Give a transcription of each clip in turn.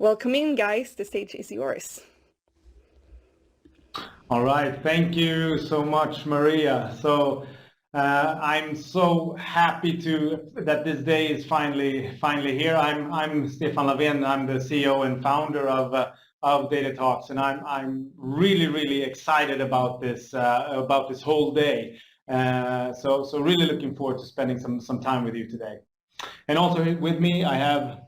Welcome in, guys. The stage is yours. All right, thank you so much, Maria. I'm so happy that this day is finally here. I'm Stefan Lavén. I'm the CEO and founder of Data Talks, and I'm really excited about this whole day. So really looking forward to spending some time with you today. And also with me I have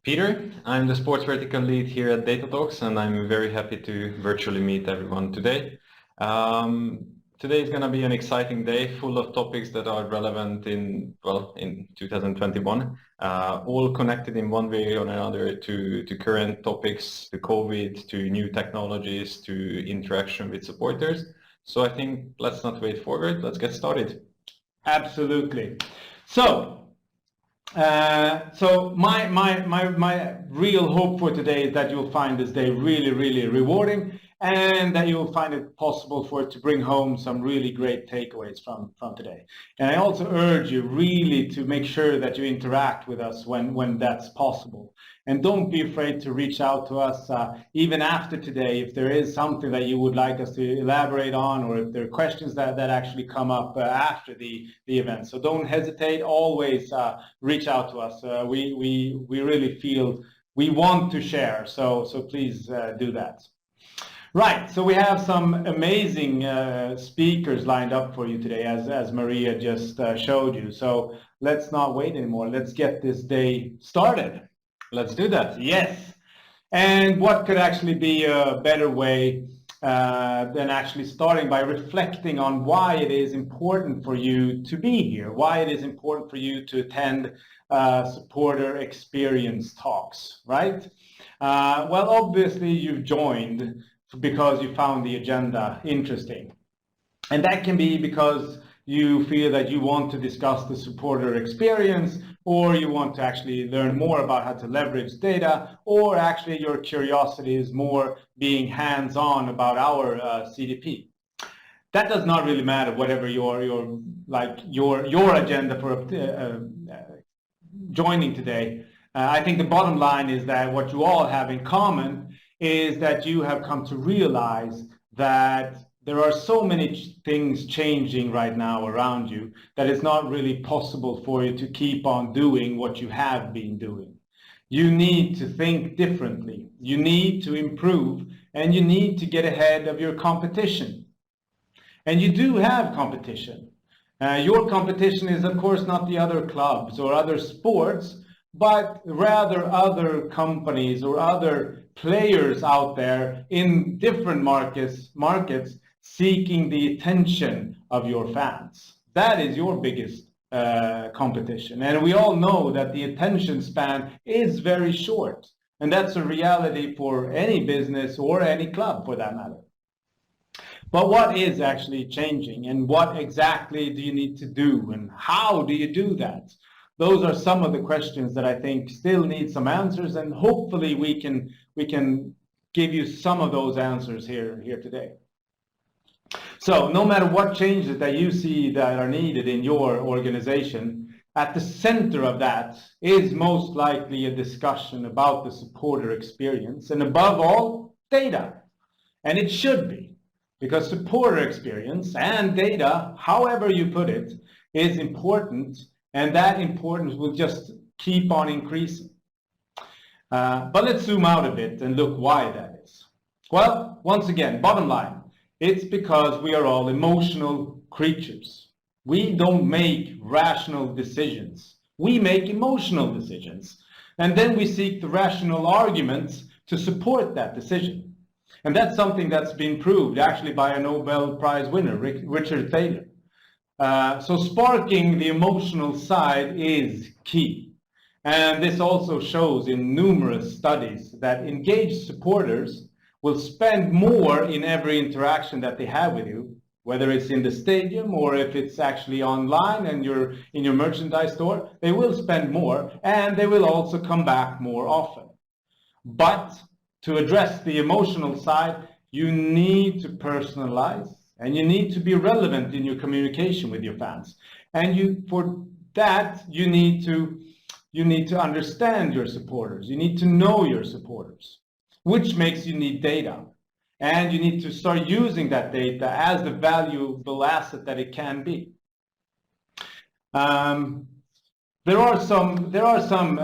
Peter. I'm the sports vertical lead here at Data Talks, and I'm very happy to virtually meet everyone today. Today is going to be an exciting day full of topics that are relevant in 2021, all connected in one way or another to current topics, to COVID, to new technologies, to interaction with supporters. So I think let's not wait forward, let's get started. Absolutely. So my real hope for today is that you'll find this day really rewarding, and that you'll find it possible for it to bring home some really great takeaways from today. And I also urge you really to make sure that you interact with us when that's possible. And don't be afraid to reach out to us even after today if there is something that you would like us to elaborate on, or if there are questions that actually come up after the event. So don't hesitate, always reach out to us. We really feel we want to share, so please do that. Right, so we have some amazing speakers lined up for you today, as Maria just showed you. So let's not wait anymore. Let's get this day started. Let's do that. Yes. And what could actually be a better way than actually starting by reflecting on why it is important for you to be here, why it is important for you to attend supporter experience talks, right? Well, obviously you've joined because you found the agenda interesting. And that can be because you feel that you want to discuss the supporter experience, or you want to actually learn more about how to leverage data, or actually your curiosity is more being hands-on about our CDP. That does not really matter, whatever your agenda for joining today. I think the bottom line is that what you all have in common is that you have come to realize that there are so many things changing right now around you that it's not really possible for you to keep on doing what you have been doing. You need to think differently. You need to improve, and you need to get ahead of your competition. And you do have competition. Your competition is, of course, not the other clubs or other sports, but rather other companies or other players out there in different markets seeking the attention of your fans. That is your biggest competition. And we all know that the attention span is very short. And that's a reality for any business or any club for that matter. But what is actually changing, and what exactly do you need to do, and how do you do that? Those are some of the questions that I think still need some answers, and hopefully we can give you some of those answers here today. So no matter what changes that you see that are needed in your organization, at the center of that is most likely a discussion about the supporter experience, and above all, data. And it should be, because supporter experience and data, however you put it, is important. And that importance will just keep on increasing. But let's zoom out a bit and look why that is. Well, once again, bottom line, it's because we are all emotional creatures. We don't make rational decisions. We make emotional decisions. And then we seek the rational arguments to support that decision. And that's something that's been proved actually by a Nobel Prize winner, Richard Thaler. So sparking the emotional side is key. And this also shows in numerous studies that engaged supporters will spend more in every interaction that they have with you, whether it's in the stadium or if it's actually online and you're in your merchandise store. They will spend more, and they will also come back more often. But to address the emotional side, you need to personalize, and you need to be relevant in your communication with your fans. And for that, you need to you need to understand your supporters. You need to know your supporters, which makes you need data. And you need to start using that data as the valuable asset that it can be. There are some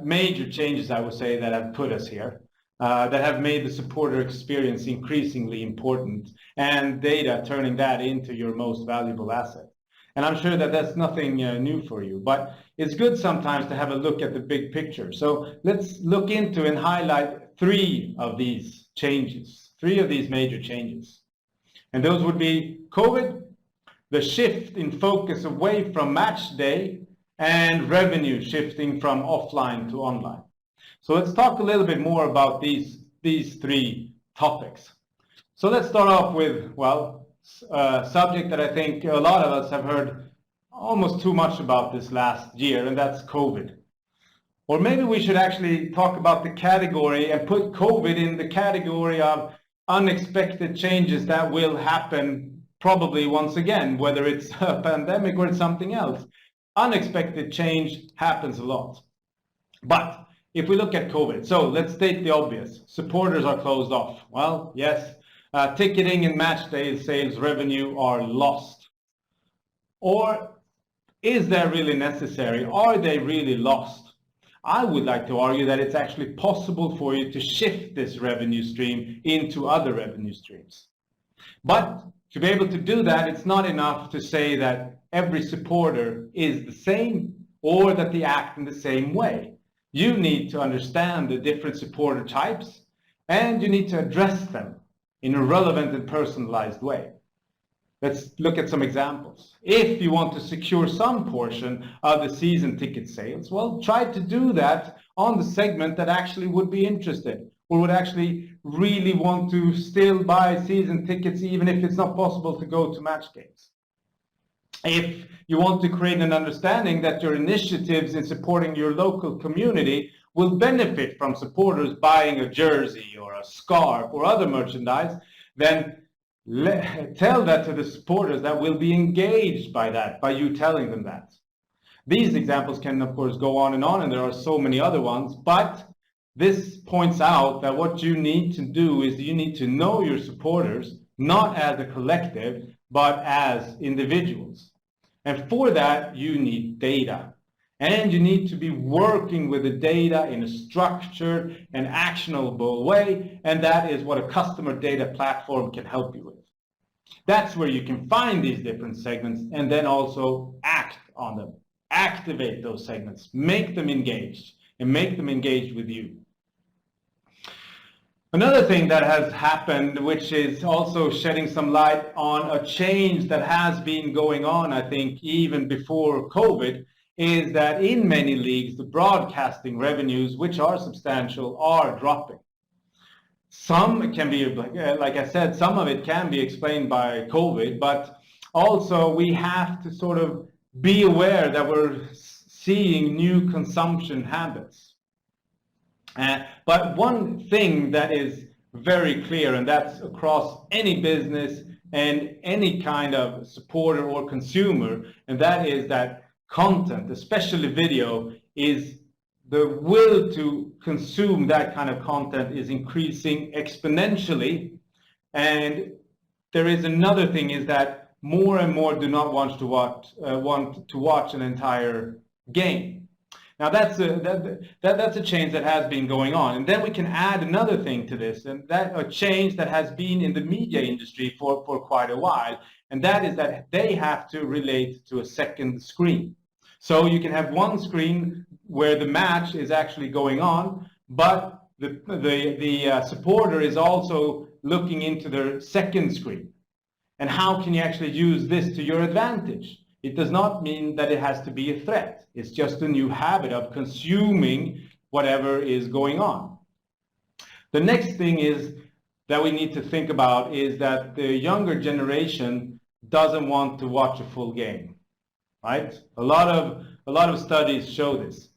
major changes, I would say, that have put us here, that have made the supporter experience increasingly important, and data turning that into your most valuable asset. And I'm sure that that's nothing new for you, but it's good sometimes to have a look at the big picture. So let's look into and highlight three of these changes, three of these major changes. And those would be COVID, the shift in focus away from match day, and revenue shifting from offline to online. So let's talk a little bit more about these three topics. So let's start off with, well, a subject that I think a lot of us have heard almost too much about this last year, and that's COVID. Or maybe we should actually talk about the category and put COVID in the category of unexpected changes that will happen probably once again, whether it's a pandemic or it's something else. Unexpected change happens a lot. But if we look at COVID, so let's state the obvious. Supporters are closed off. Well, yes, ticketing and match day sales revenue are lost. Or is that really necessary? Are they really lost? I would like to argue that it's actually possible for you to shift this revenue stream into other revenue streams. But to be able to do that, it's not enough to say that every supporter is the same or that they act in the same way. You need to understand the different supporter types, and you need to address them in a relevant and personalized way. Let's look at some examples. If you want to secure some portion of the season ticket sales, well, try to do that on the segment that actually would be interested or would actually really want to still buy season tickets even if it's not possible to go to match games. If you want to create an understanding that your initiatives in supporting your local community will benefit from supporters buying a jersey or a scarf or other merchandise, then tell that to the supporters that will be engaged by that, by you telling them that. These examples can, of course, go on, and there are so many other ones, but this points out that what you need to do is you need to know your supporters, not as a collective, but as individuals. And for that, you need data. And you need to be working with the data in a structured and actionable way, and that is what a customer data platform can help you with. That's where you can find these different segments and then also act on them. Activate those segments, make them engaged, and make them engaged with you. Another thing that has happened, which is also shedding some light on a change that has been going on, I think, even before COVID, is that in many leagues, the broadcasting revenues, which are substantial, are dropping. Some can be, like I said, some of it can be explained by COVID, but also we have to sort of be aware that we're seeing new consumption habits. But one thing that is very clear, and that's across any business and any kind of supporter or consumer, and that is that content, especially video, is the will to consume that kind of content is increasing exponentially. And there is another thing, is that more and more do not want to watch an entire game. Now that's a change that has been going on, and then we can add another thing to this, and that a change that has been in the media industry for quite a while, and that is that they have to relate to a second screen. So you can have one screen where the match is actually going on, but the supporter is also looking into their second screen. And how can you actually use this to your advantage? It does not mean that it has to be a threat. It's just a new habit of consuming whatever is going on. The next thing is that we need to think about is that the younger generation doesn't want to watch a full game, right? A lot of studies show this.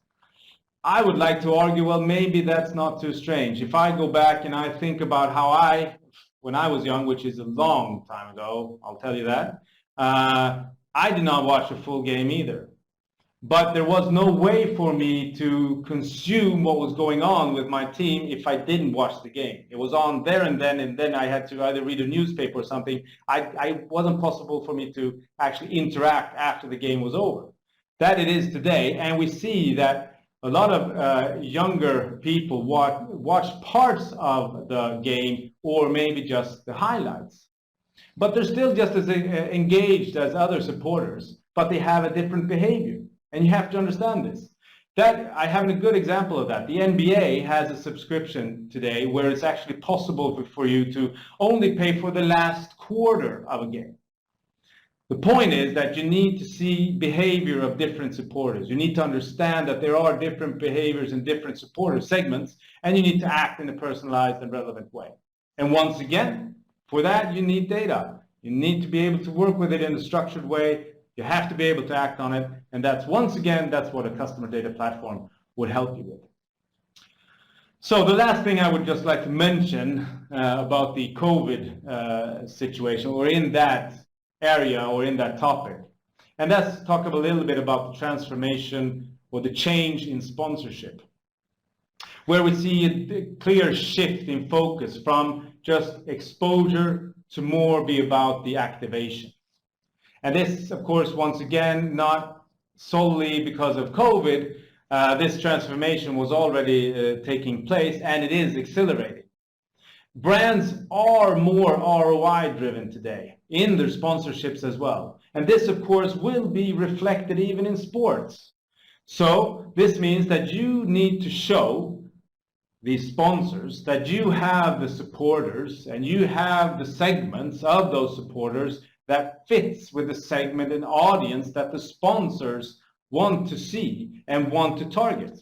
I would like to argue, well, maybe that's not too strange. If I go back and I think about how when I was young, which is a long time ago, I'll tell you that, I did not watch a full game either. but there was no way for me to consume what was going on with my team if I didn't watch the game. It was on there and then I had to either read a newspaper or something. I wasn't possible for me to actually interact after the game was over. That it is today, and we see that a lot of younger people watch parts of the game or maybe just the highlights. But they're still just as engaged as other supporters, but they have a different behavior. And you have to understand this. That I have a good example of that. The NBA has a subscription today where it's actually possible for you to only pay for the last quarter of a game. The point is that you need to see behavior of different supporters. You need to understand that there are different behaviors in different supporter segments, and you need to act in a personalized and relevant way. And once again, for that, you need data. You need to be able to work with it in a structured way. You have to be able to act on it. And that's, once again, that's what a customer data platform would help you with. So the last thing I would just like to mention about the COVID situation, or in that area or in that topic, and that's talk a little bit about the transformation or the change in sponsorship, where we see a clear shift in focus from just exposure to more be about the activation. And this, of course, once again, not solely because of COVID. This transformation was already taking place, and it is accelerating. Brands are more ROI driven today in their sponsorships as well. And this, of course, will be reflected even in sports. So this means that you need to show these sponsors that you have the supporters and you have the segments of those supporters that fits with the segment and audience that the sponsors want to see and want to target.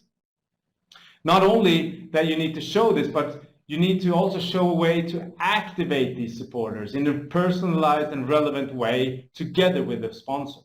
Not only that you need to show this, but you need to also show a way to activate these supporters in a personalized and relevant way together with the sponsor.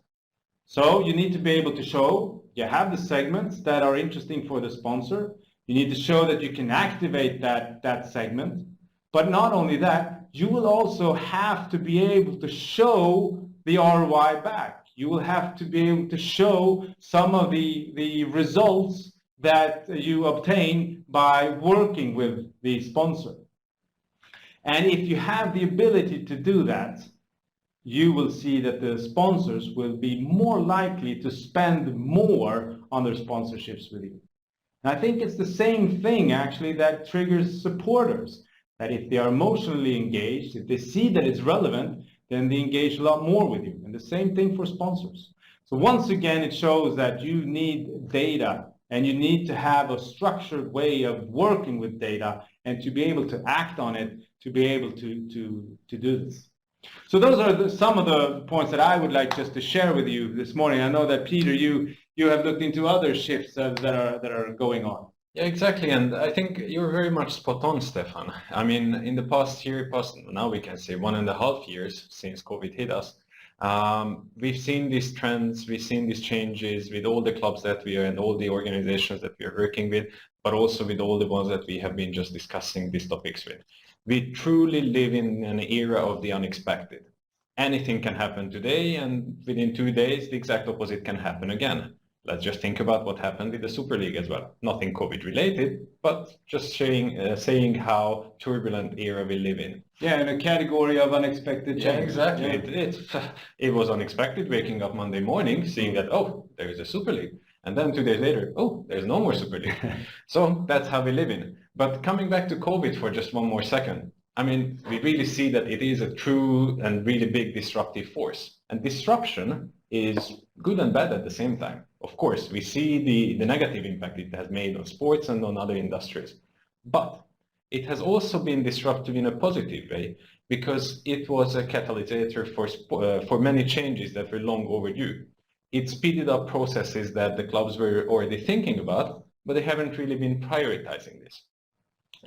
So you need to be able to show you have the segments that are interesting for the sponsor. You need to show that you can activate that segment. But not only that, you will also have to be able to show the ROI back. You will have to be able to show some of the results that you obtain by working with the sponsor. And if you have the ability to do that, you will see that the sponsors will be more likely to spend more on their sponsorships with you. And I think it's the same thing actually that triggers supporters. That if they are emotionally engaged, if they see that it's relevant, then they engage a lot more with you. And the same thing for sponsors. So once again, it shows that you need data and you need to have a structured way of working with data and to be able to act on it, to be able to do this. So those are some of the points that I would like just to share with you this morning. I know that Peter, you have looked into other shifts that are going on. Yeah, exactly. And I think you're very much spot on, Stefan. I mean, in the past year, now we can say 1.5 years since COVID hit us, we've seen these trends, we've seen these changes with all the clubs that we are and all the organizations that we are working with, but also with all the ones that we have been just discussing these topics with. We truly live in an era of the unexpected. Anything can happen today, and within 2 days, the exact opposite can happen again. Let's just think about what happened with the Super League as well. Nothing COVID related, but just saying how turbulent era we live in. Yeah, in a category of unexpected change. Yeah, exactly. Yeah. It was unexpected waking up Monday morning, seeing that, oh, there is a Super League. And then 2 days later, oh, there's no more Super League. So that's how we live in. But coming back to COVID for just one more second, I mean, we really see that it is a true and really big disruptive force. And disruption is good and bad at the same time. Of course, we see the negative impact it has made on sports and on other industries. But it has also been disruptive in a positive way because it was a catalyst for many changes that were long overdue. It speeded up processes that the clubs were already thinking about, but they haven't really been prioritizing this.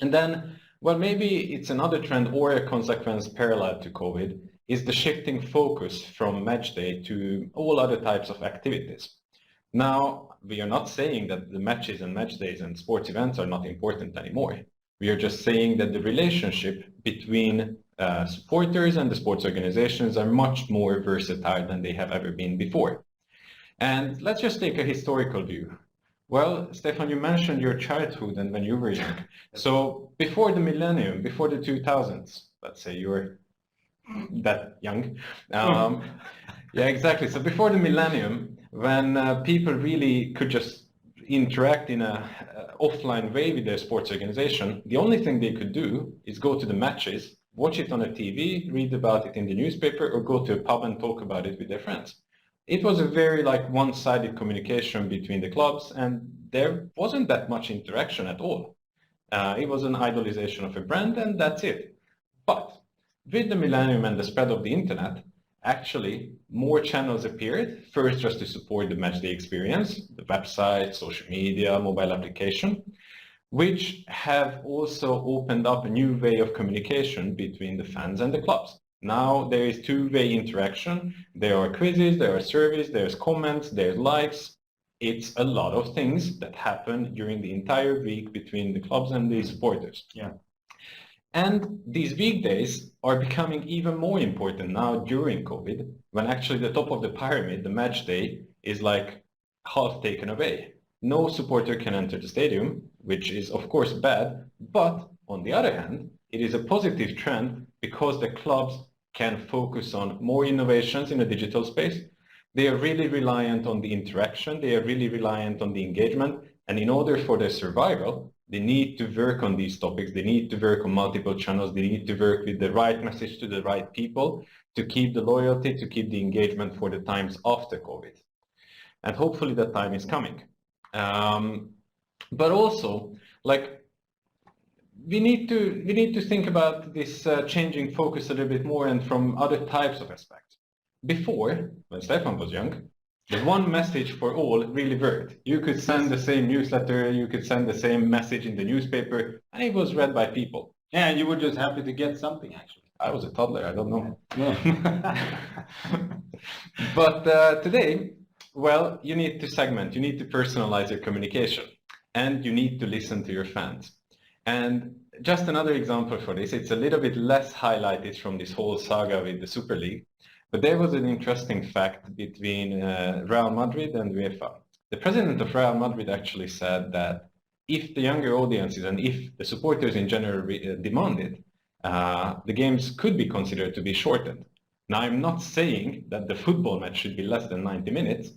And then, well, maybe it's another trend or a consequence parallel to COVID is the shifting focus from match day to all other types of activities. Now, we are not saying that the matches and match days and sports events are not important anymore. We are just saying that the relationship between supporters and the sports organizations are much more versatile than they have ever been before. And let's just take a historical view. Well, Stefan, you mentioned your childhood and when you were young. So before the millennium, before the 2000s, let's say you were that young. Yeah, exactly. So before the millennium, when people really could just interact in a offline way with their sports organization, the only thing they could do is go to the matches, watch it on a TV, read about it in the newspaper, or go to a pub and talk about it with their friends. It was a very like one-sided communication between the clubs, and there wasn't that much interaction at all. It was an idolization of a brand, and that's it. But with the millennium and the spread of the internet, actually more channels appeared, first just to support the matchday experience, the website, social media, mobile application, which have also opened up a new way of communication between the fans and the clubs. Now there is two-way interaction. There are quizzes, there are surveys, there's comments, there's likes. It's a lot of things that happen during the entire week between the clubs and the supporters. Yeah. And these weekdays are becoming even more important now during COVID, when actually the top of the pyramid, the match day, is like half taken away. No supporter can enter the stadium, which is of course bad, but on the other hand, it is a positive trend because the clubs can focus on more innovations in the digital space. They are really reliant on the interaction, they are really reliant on the engagement, and in order for their survival, they need to work on these topics, they need to work on multiple channels, they need to work with the right message to the right people to keep the loyalty, to keep the engagement for the times after COVID. And hopefully that time is coming. But also, like, we need to think about this changing focus a little bit more and from other types of aspects. Before, when Stefan was young, the one message for all really worked. You could send the same newsletter, you could send the same message in the newspaper, and it was read by people. Yeah, you were just happy to get something, actually. I was a toddler, I don't know. Yeah. But today, well, you need to segment, you need to personalize your communication, and you need to listen to your fans. And just another example for this, it's a little bit less highlighted from this whole saga with the Super League, but there was an interesting fact between Real Madrid and UEFA. The president of Real Madrid actually said that if the younger audiences and if the supporters in general demand it, the games could be considered to be shortened. Now, I'm not saying that the football match should be less than 90 minutes,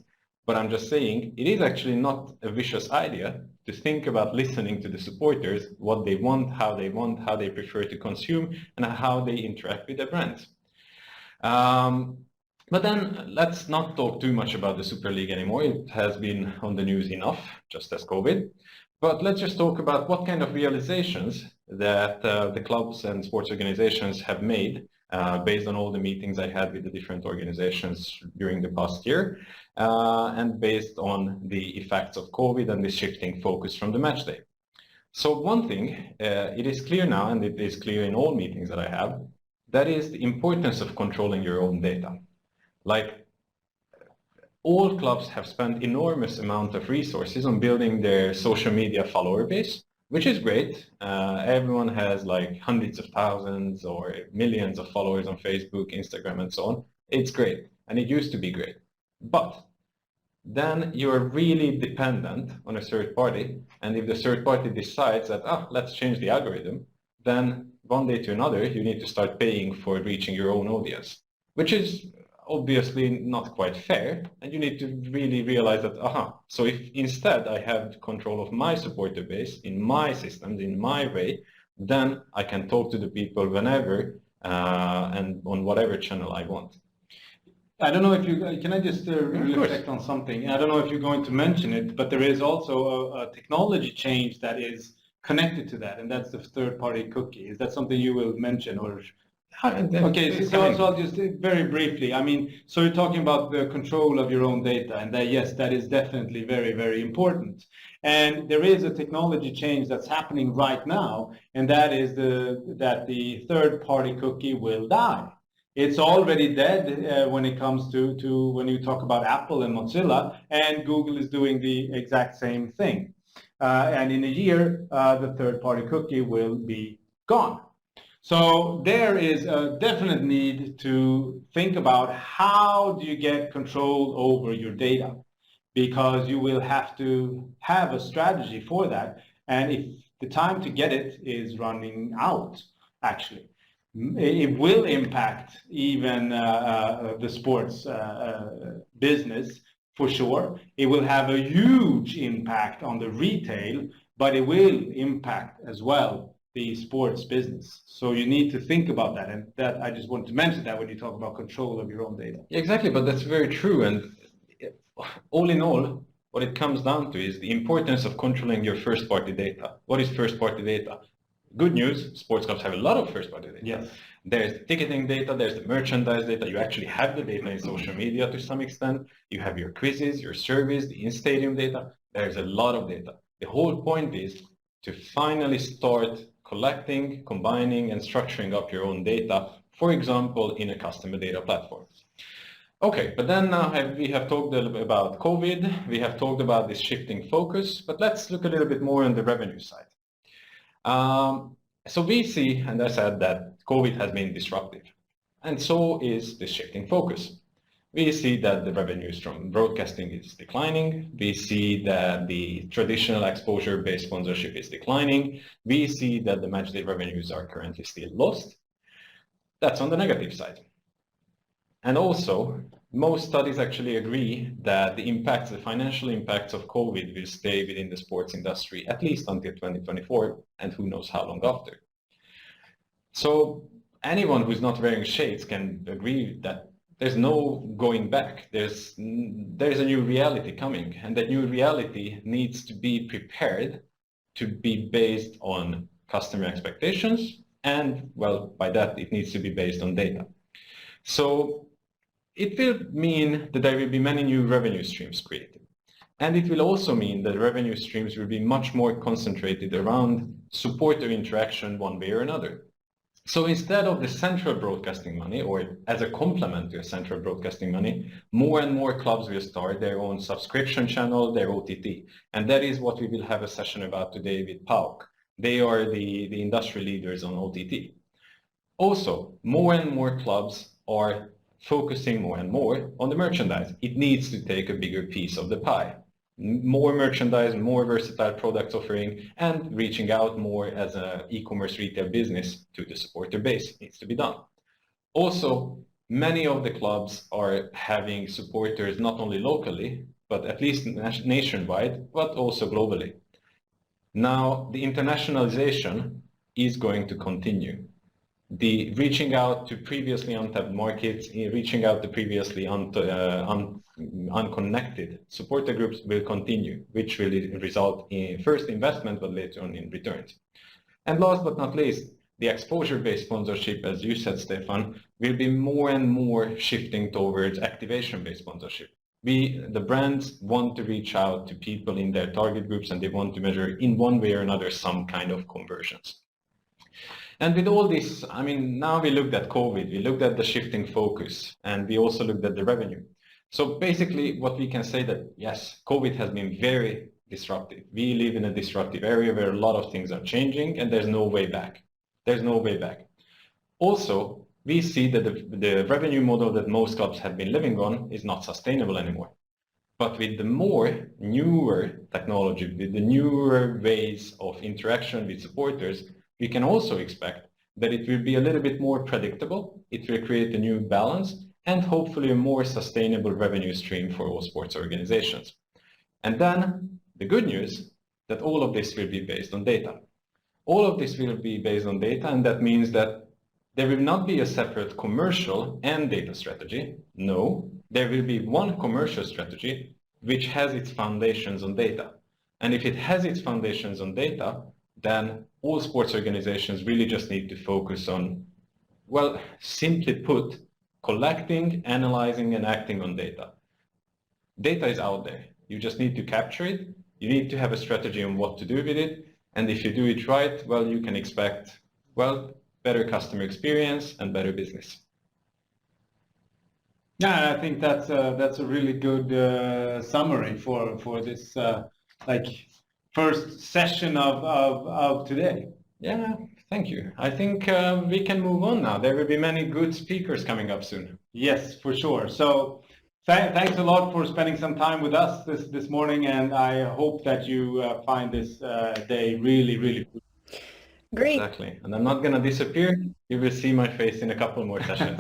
but I'm just saying it is actually not a vicious idea to think about listening to the supporters, what they want, how they prefer to consume, and how they interact with their brands. But then let's not talk too much about the Super League anymore. It has been on the news enough, just as COVID. But let's just talk about what kind of realizations that the clubs and sports organizations have made based on all the meetings I had with the different organizations during the past year and based on the effects of COVID and the shifting focus from the match day. So one thing, it is clear now, and it is clear in all meetings that I have, that is the importance of controlling your own data. Like, all clubs have spent enormous amount of resources on building their social media follower base, which is great. Everyone has like hundreds of thousands or millions of followers on Facebook, Instagram, and so on. It's great, and it used to be great. But then you're really dependent on a third party, and if the third party decides that, let's change the algorithm, then one day to another, you need to start paying for reaching your own audience, which is obviously not quite fair, and you need to really realize that, so if instead I have control of my supporter base in my systems, in my way, then I can talk to the people whenever and on whatever channel I want. I don't know if you, can I just reflect on something? I don't know if you're going to mention it, but there is also a technology change that is connected to that, and that's the third-party cookie. Is that something you will mention, or? Okay, so I'll just very briefly. I mean, so you're talking about the control of your own data, and that, yes, that is definitely very, very important. And there is a technology change that's happening right now, and that is that the third-party cookie will die. It's already dead when it comes to when you talk about Apple and Mozilla, and Google is doing the exact same thing. And in a year, the third-party cookie will be gone. So there is a definite need to think about how do you get control over your data. because you will have to have a strategy for that. And if the time to get it is running out, actually, it will impact even the sports business for sure. It will have a huge impact on the retail, but it will impact as well the sports business. So you need to think about that. And that I just want to mention that when you talk about control of your own data. Exactly, but that's very true. And all in all, what it comes down to is the importance of controlling your first-party data. What is first-party data? Good news, sports clubs have a lot of first-party data. Yes. There's the ticketing data, there's the merchandise data. You actually have the data in social media to some extent. You have your quizzes, your surveys, the in-stadium data. There's a lot of data. The whole point is to finally start collecting, combining, and structuring up your own data, for example, in a customer data platform. Okay, but then now we have talked a little bit about COVID, we have talked about this shifting focus, but let's look a little bit more on the revenue side. So we see, and I said that COVID has been disruptive, and so is the shifting focus. We see that the revenues from broadcasting is declining. We see that the traditional exposure-based sponsorship is declining. We see that the matchday revenues are currently still lost. That's on the negative side. And also, most studies actually agree that the impacts, the financial impacts of COVID will stay within the sports industry at least until 2024, and who knows how long after. So anyone who's not wearing shades can agree that there's no going back. There's a new reality coming, and that new reality needs to be prepared to be based on customer expectations, and well, by that it needs to be based on data. So it will mean that there will be many new revenue streams created. And it will also mean that revenue streams will be much more concentrated around supporter interaction one way or another. So instead of the central broadcasting money, or as a complement to a central broadcasting money, more and more clubs will start their own subscription channel, their OTT. And that is what we will have a session about today with PAOK. They are the industry leaders on OTT. Also, more and more clubs are focusing more and more on the merchandise. It needs to take a bigger piece of the pie. More merchandise, more versatile product offering, and reaching out more as an e-commerce retail business to the supporter base needs to be done. Also, many of the clubs are having supporters not only locally, but at least nationwide, but also globally. Now, the internationalization is going to continue. The reaching out to previously untapped markets, reaching out to previously unconnected supporter groups will continue, which will result in first investment, but later on in returns. And last but not least, the exposure-based sponsorship, as you said, Stefan, will be more and more shifting towards activation-based sponsorship. The brands want to reach out to people in their target groups, and they want to measure in one way or another some kind of conversions. And with all this, I mean, now we looked at COVID, we looked at the shifting focus, and we also looked at the revenue. So basically what we can say that, yes, COVID has been very disruptive. We live in a disruptive area where a lot of things are changing, and there's no way back. There's no way back. Also, we see that the revenue model that most clubs have been living on is not sustainable anymore. But with the more newer technology, with the newer ways of interaction with supporters, we can also expect that it will be a little bit more predictable, it will create a new balance, and hopefully a more sustainable revenue stream for all sports organizations. And then the good news, that all of this will be based on data. All of this will be based on data, and that means that there will not be a separate commercial and data strategy. No, there will be one commercial strategy which has its foundations on data. And if it has its foundations on data, then all sports organizations really just need to focus on, well, simply put, collecting, analyzing, and acting on data. Data is out there. You just need to capture it. You need to have a strategy on what to do with it. And if you do it right, well, you can expect, well, better customer experience and better business. Yeah, I think that's a really good summary for this first session of today. Yeah, thank you. I think we can move on now. There will be many good speakers coming up soon. Yes, for sure. So Thanks a lot for spending some time with us this morning, and I hope that you find this day really, really good. Great. Exactly. And I'm not going to disappear. You will see my face in a couple more sessions.